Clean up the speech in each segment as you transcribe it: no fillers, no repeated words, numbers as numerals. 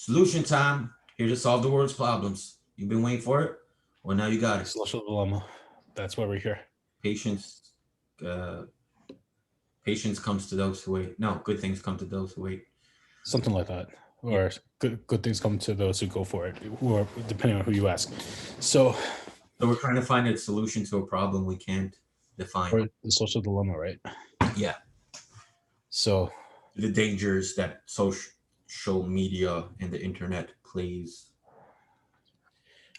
Solution time. Here to solve the world's problems. You've been waiting for it? Well, now you got it. Social dilemma. That's why we're here. Patience. Uh, patience comes to those who wait. No, good things come to those who wait. Something like that. Yeah. Or good things come to those who go for it, who are depending on who you ask. So, So we're trying to find a solution to a problem we can't define. or the social dilemma, right? Yeah. So, The dangers that social media and the internet plays.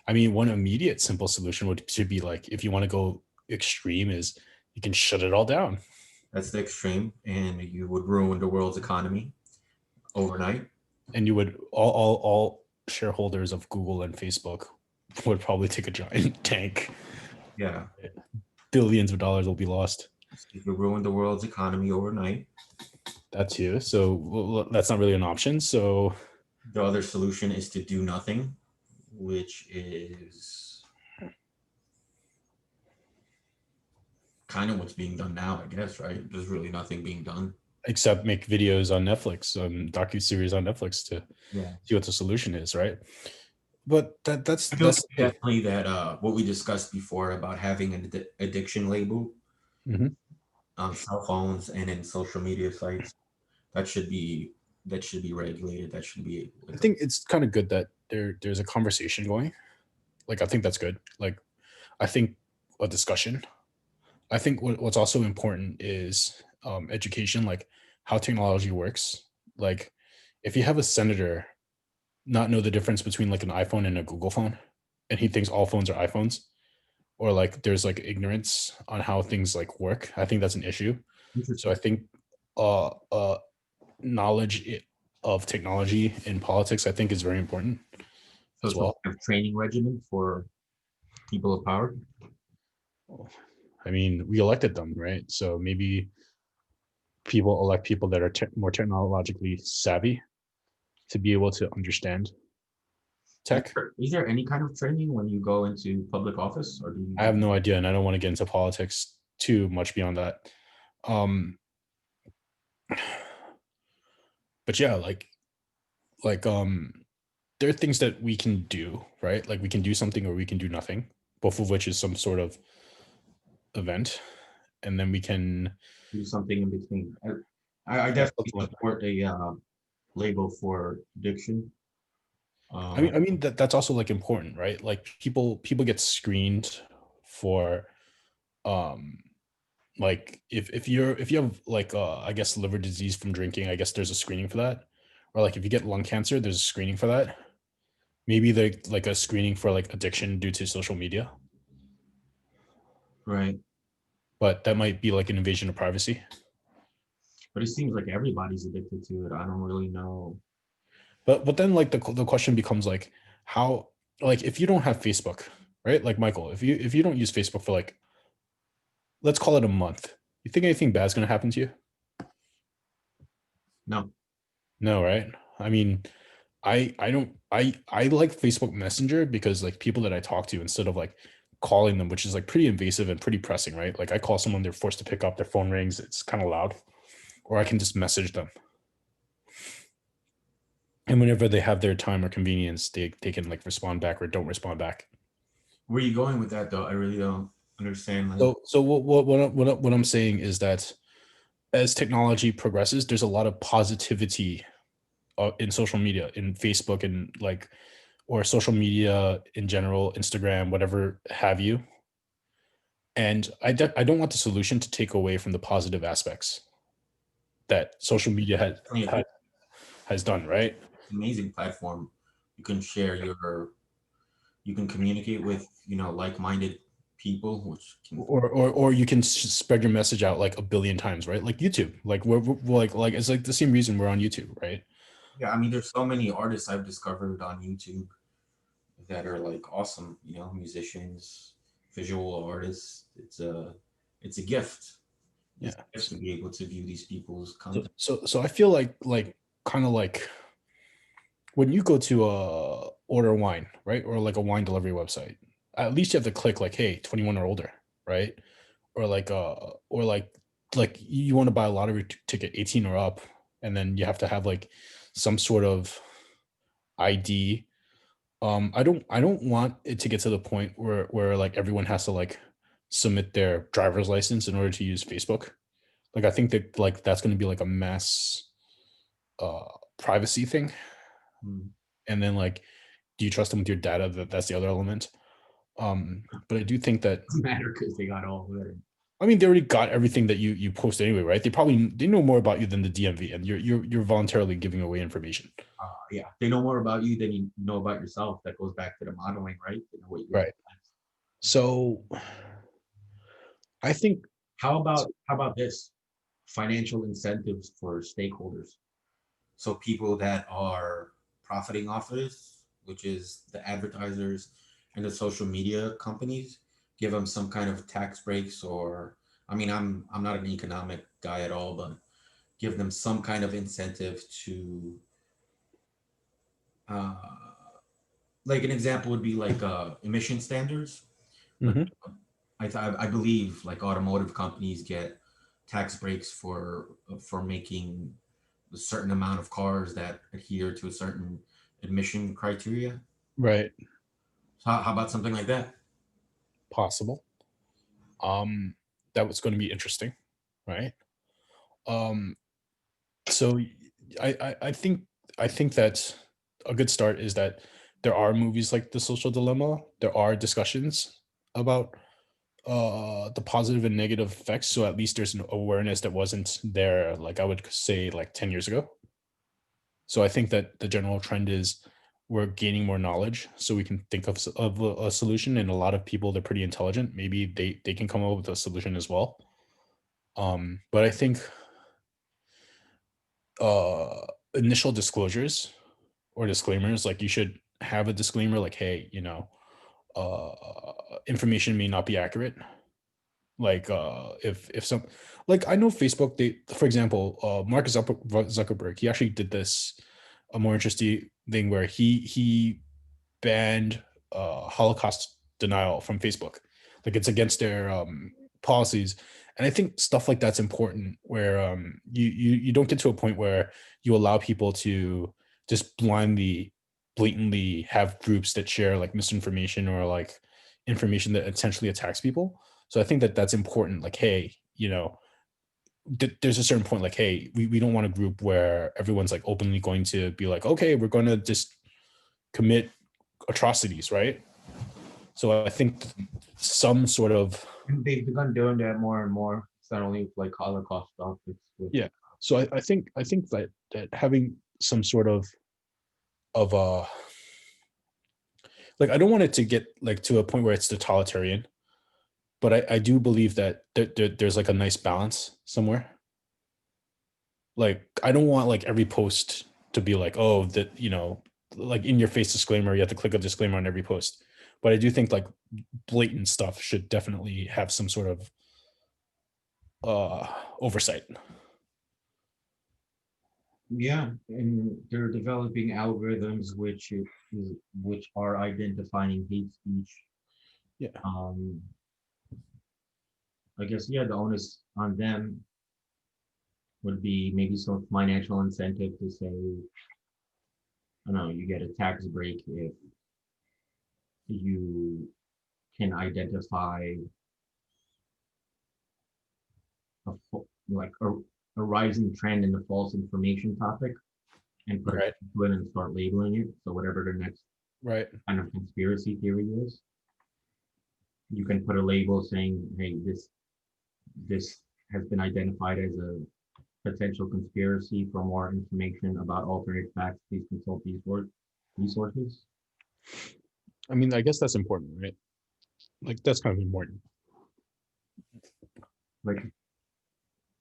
I mean, one immediate simple solution should be like, if you want to go extreme, is you can shut it all down. That's the extreme, and you would ruin the world's economy overnight. And you would all shareholders of Google and Facebook would probably take a giant tank. Yeah. Billions of dollars will be lost. You could ruin the world's economy overnight. That too. So that's not really an option. So The other solution is to do nothing, which is kind of what's being done now, I guess, right? There's really nothing being done. except make videos on Netflix, docu-series on Netflix to Yeah. see what the solution is, right? But that's I feel like hey. definitely that what we discussed before about having an addiction label Mhm. on cell phones and in social media sites, that should be regulated. That should be I like think it's kind of good that there's a conversation going. Like I think that's good. Like I think a discussion. I think what's also important is education, like how technology works. Like if you have a senator not know the difference between like an iPhone and a Google phone, and he thinks all phones are iPhones, or like there's like ignorance on how things like work, I think that's an issue. So I interesting. think uh uh knowledge of technology in politics I think is very important So as some well. kind of training regimen for people of power. I mean, we elected them, right? So maybe people elect people that are more technologically savvy to be able to understand tech. Is there any kind of training when you go into public office, or do you I have no idea, and I don't want to get into politics too much beyond that. um but yeah, like there are things that we can do, right? Like we can do something or we can do nothing, both of which is some sort of event, and then we can, do something in between? I yeah, definitely something like that. support a label for addiction. I Uh, mean, that's also like important, right? Like people get screened for um like if you have like I guess liver disease from drinking, I guess there's a screening for that. Or like if you get lung cancer, there's a screening for that. Maybe they like a screening for like addiction due to social media, right. but that might be like an invasion of privacy. But it seems like everybody's addicted to it. I don't really know. But then like the question becomes like how, like if you don't have Facebook, right? Like Michael, if you don't use Facebook for like, let's call it a month, you think anything bad's gonna happen to you? No. No, right? I mean, I don't I like Facebook Messenger because like people that I talk to, instead of like calling them, which is like pretty invasive and pretty pressing, right? Like I call someone, they're forced to pick up, their phone rings, it's kind of loud, or I can just message them. And whenever they have their time or convenience, they can like respond back or don't respond back. Where are you going with that though? I really don't understand. Like, So what I'm saying is that as technology progresses, there's a lot of positivity in social media, in Facebook, and like, or social media in general, Instagram, whatever have you. And I don't want the solution to take away from the positive aspects that social media definitely a good, has done, right? amazing platform. You can share your, you can communicate with like-minded people, which can. Or you can spread your message out like a billion times, right? Like YouTube, like we're like it's like the same reason we're on YouTube, right? Yeah, I mean, there's so many artists I've discovered on YouTube that are like awesome. Musicians, visual artists. It's a gift. It's Yeah. a gift to be able to view these people's So content. so I feel like kind of like when you go to order wine, right? Or like a wine delivery website, at least you have to click like, hey, 21 or older, right? Or like you want to buy a lottery ticket, 18 or up, and then you have to have like some sort of ID. I don't want it to get to the point where like everyone has to like submit their driver's license in order to use Facebook. Like I think that like that's going to be like a mass uh privacy thing. Mm. And then like do you trust them with your data? That's the other element. But I do think that Doesn't matter because they got all of it. I mean they already got everything that you post anyway, right? They know more about you than the DMV, and you're voluntarily giving away information. Yeah, they know more about you than you know about yourself. That goes back to the modeling, right? They know what you Right. So I think how about this? Financial incentives for stakeholders. So people that are profiting off of this, which is the advertisers and the social media companies, give them some kind of tax breaks or I mean I'm not an economic guy at all, but give them some kind of incentive to uh, like an example would be like emission standards. Like Mhm. I believe like automotive companies get tax breaks for making a certain amount of cars that adhere to a certain emission criteria. Right. So how about something like that? Possible. Um, that was going to be interesting, right? Um, so I think that a good start is that there are movies like The Social Dilemma. There are discussions about the positive and negative effects. So at least there's an awareness that wasn't there, like I would say, like 10 years ago. So I think that the general trend is we're gaining more knowledge, so we can think of a solution. And a lot of people, they're pretty intelligent. Maybe they can come up with a solution as well. But I think initial disclosures or disclaimers, like you should have a disclaimer, like, hey, information may not be accurate. Like if some like I know Facebook, they for example, Mark Zuckerberg, he actually did this a more interesting thing where he banned Holocaust denial from Facebook. Like it's against their policies. And I think stuff like that's important where you don't get to a point where you allow people to just blindly, blatantly have groups that share like misinformation or like information that essentially attacks people. So I think that that's important. Like, hey, there's a certain point like, hey, we don't want a group where everyone's like openly going to be like, okay, we're going to just commit atrocities, right? So I think some sort of And they've begun doing that more and more. It's not only like Holocaust stuff. It's with yeah. So I think that having some sort of like I don't want it to get like to a point where it's totalitarian, but I do believe that there's like a nice balance somewhere. Like I don't want like every post to be like, oh, that like in your face disclaimer, you have to click a disclaimer on every post. But I do think like blatant stuff should definitely have some sort of oversight. yeah, and they're developing algorithms which are identifying hate speech. Yeah. Um, I guess yeah, the onus on them would be maybe some financial incentive to say, I don't know, you get a tax break if you can identify like a rising trend in the false information topic and put a Right. to it and start labeling it. So whatever the next Right. kind of conspiracy theory is, you can put a label saying, "Hey, this has been identified as a potential conspiracy. For more information about alternate facts, please consult these resources." I mean, I guess that's important, right? Like that's kind of important. Like,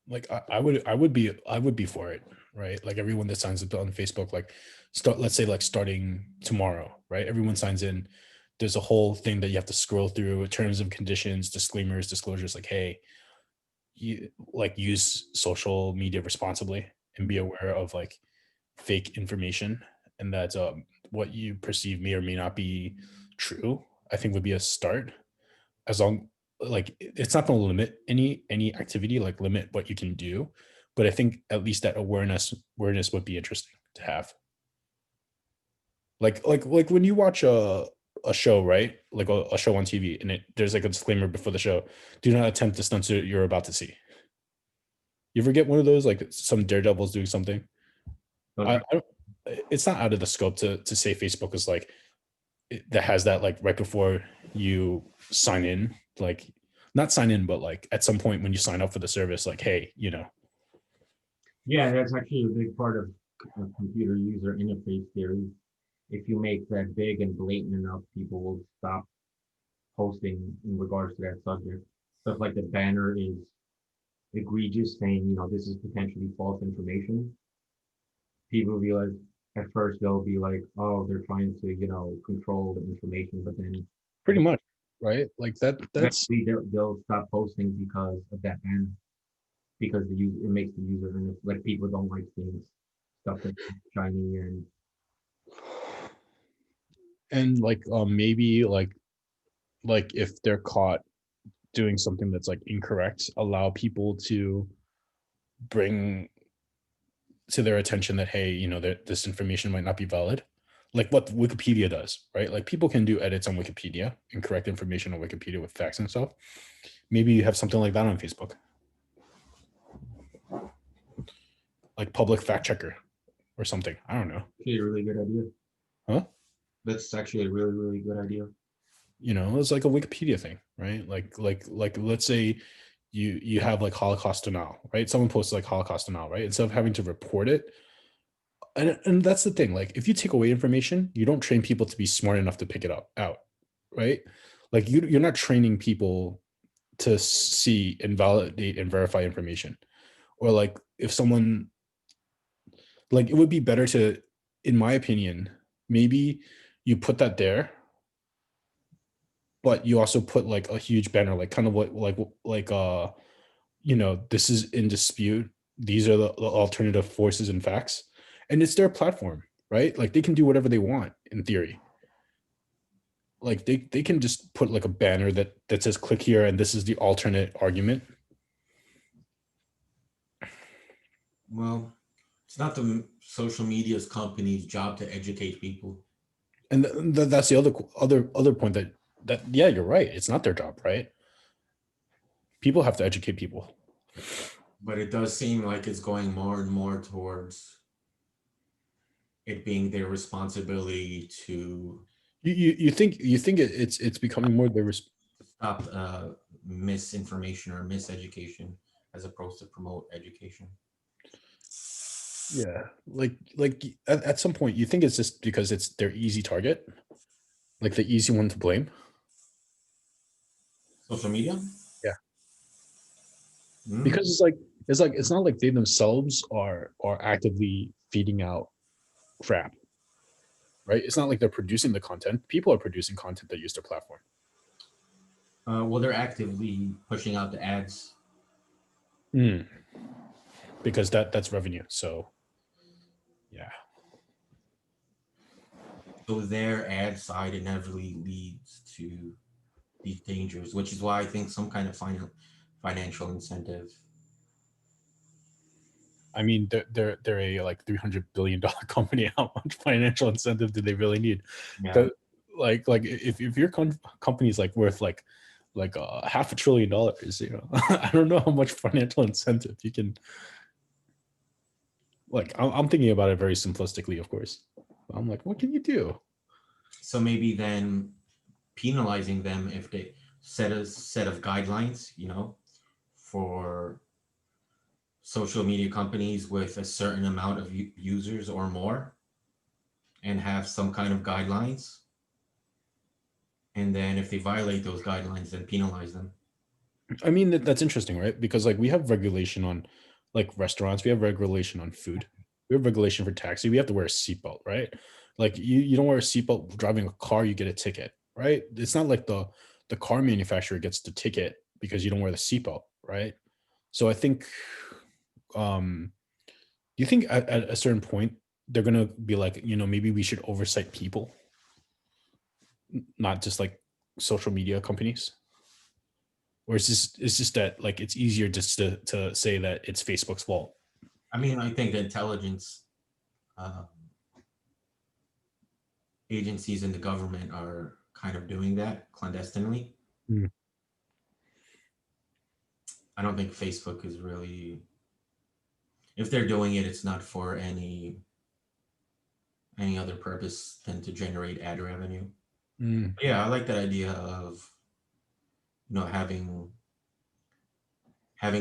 Like I would be for it, right? Like everyone that signs up on Facebook, like let's say like starting tomorrow, right? Everyone signs in. There's a whole thing that you have to scroll through, terms and conditions, disclaimers, disclosures, like, hey, you like use social media responsibly and be aware of like fake information and that what you perceive may or may not be true. I think would be a start. As long like it's not going to limit any activity, like limit what you can do, but I think at least that awareness would be interesting to have. Like when you watch a show, right? Like a show on TV, and there's like a disclaimer before the show: do not attempt to censor you're about to see. You ever get one of those, like some daredevils doing something? I don't, it's not out of the scope to say Facebook is like that has that like right before you sign in, like not sign in, but like at some point when you sign up for the service, like, hey, Yeah, that's actually a big part of computer user interface theory. If you make that big and blatant enough, people will stop posting in regards to that subject. Stuff like the banner is egregious, saying, this is potentially false information. People realize at first they'll be like, oh, they're trying to, control the information, but then pretty much, right? Like that's eventually they'll stop posting because of that banner, because it makes the user like people don't like things stuff that's shiny and and like maybe like if they're caught doing something that's like incorrect, allow people to bring to their attention that, hey, that this information might not be valid, like what Wikipedia does, right? Like people can do edits on Wikipedia and correct information on Wikipedia with facts and stuff. Maybe you have something like that on Facebook, like public fact checker or something. I don't know. actually a really good idea. Huh? That's actually a really, really good idea. It's like a Wikipedia thing, right? Like let's say you have like Holocaust denial, right? Someone posts like Holocaust denial, right? Instead of having to report it, and that's the thing. Like if you take away information, you don't train people to be smart enough to pick it up out, right? Like you're not training people to see and validate and verify information. Or like if someone, like it would be better to, in my opinion, maybe you put that there, but you also put like a huge banner, like kind of what this is in dispute. These are the alternative forces and facts, and it's their platform, right? Like they can do whatever they want in theory. Like they can just put like a banner that says click here and this is the alternate argument. Well, it's not the social media's company's job to educate people, And that's the other point that yeah, you're right. It's not their job, right? People have to educate people. but it does seem like it's going more and more towards it being their responsibility to You think it's becoming more their stop misinformation or miseducation as opposed to promote education. yeah, like at some point you think it's just because it's their easy target, like the easy one to blame. Social media? Yeah, Mm. because it's not like they themselves are actively feeding out crap, right? It's not like they're producing the content. People are producing content that use their platform. Well, they're actively pushing out the ads. Mm, because that's revenue. So yeah. So their ad side inevitably leads to these dangers, which is why I think some kind of financial incentive. I mean, they're a like $300 billion company. How much financial incentive do they really need? Yeah. The like if your company is like worth like $500 billion, I don't know how much financial incentive you can. Like I'm thinking about it very simplistically, of course. I'm like, what can you do? So maybe then penalizing them if they set a set of guidelines, for social media companies with a certain amount of users or more, and have some kind of guidelines. And then if they violate those guidelines, then penalize them. I mean, that's interesting, right? Because like we have regulation on like restaurants, we have regulation on food, we have regulation for taxi. We have to wear a seatbelt, right? Like you don't wear a seatbelt driving a car, you get a ticket, right? It's not like the car manufacturer gets the ticket because you don't wear the seatbelt, right? So I think, um, do you think at a certain point they're gonna be like, maybe we should oversight people, not just like social media companies? Or is just that like it's easier just to say that it's Facebook's fault? I mean, I think the intelligence uh, agencies in the government are kind of doing that clandestinely. Mm. I don't think Facebook is really, if they're doing it, it's not for any other purpose than to generate ad revenue. Mm. But yeah, I like that idea of, having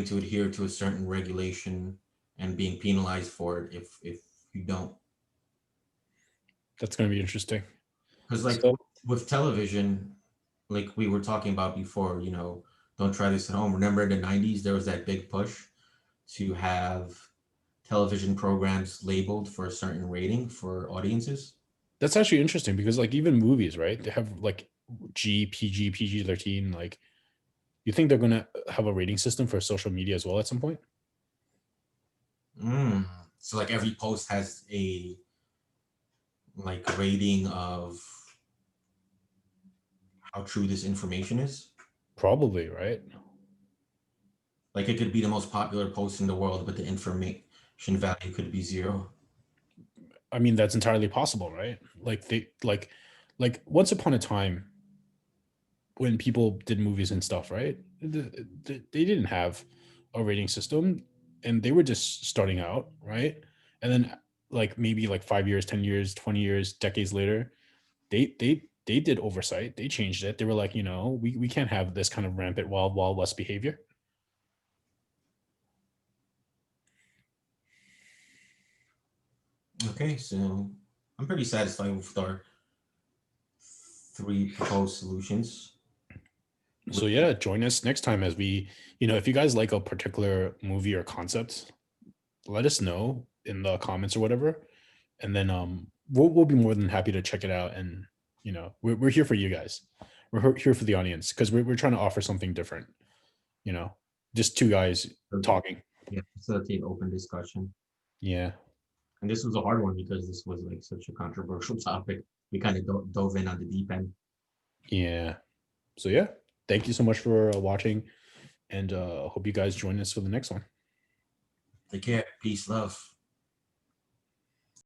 to adhere to a certain regulation and being penalized for it if you don't. That's going to be interesting. Because like So with television, like we were talking about before, don't try this at home. Remember in the 90s, there was that big push to have television programs labeled for a certain rating for audiences. that's actually interesting because like even movies, right? They have like PG-13. Like, you think they're going to have a rating system for social media as well at some point? Mm. So like every post has a like rating of how true this information is. Probably, right? Like it could be the most popular post in the world, but the information value could be zero. I mean, that's entirely possible, right? Like like once upon a time when people did movies and stuff, right? They didn't have a rating system and they were just starting out, right? And then like maybe like 5 years, 10 years, 20 years, decades later, they did oversight. They changed it. They were like, we can't have this kind of rampant wild west behavior. Okay, so I'm pretty satisfied with our three proposed solutions. So yeah, join us next time as we, if you guys like a particular movie or concept, let us know in the comments or whatever, and then we'll be more than happy to check it out. And we're here for you guys. We're here for the audience because we're trying to offer something different. You know, just two guys talking. Yeah, facilitate open discussion. Yeah, And this was a hard one because this was like such a controversial topic. We kind of dove in on the deep end. yeah. So yeah, thank you so much for watching, and hope you guys join us for the next one. Take care. Peace, love.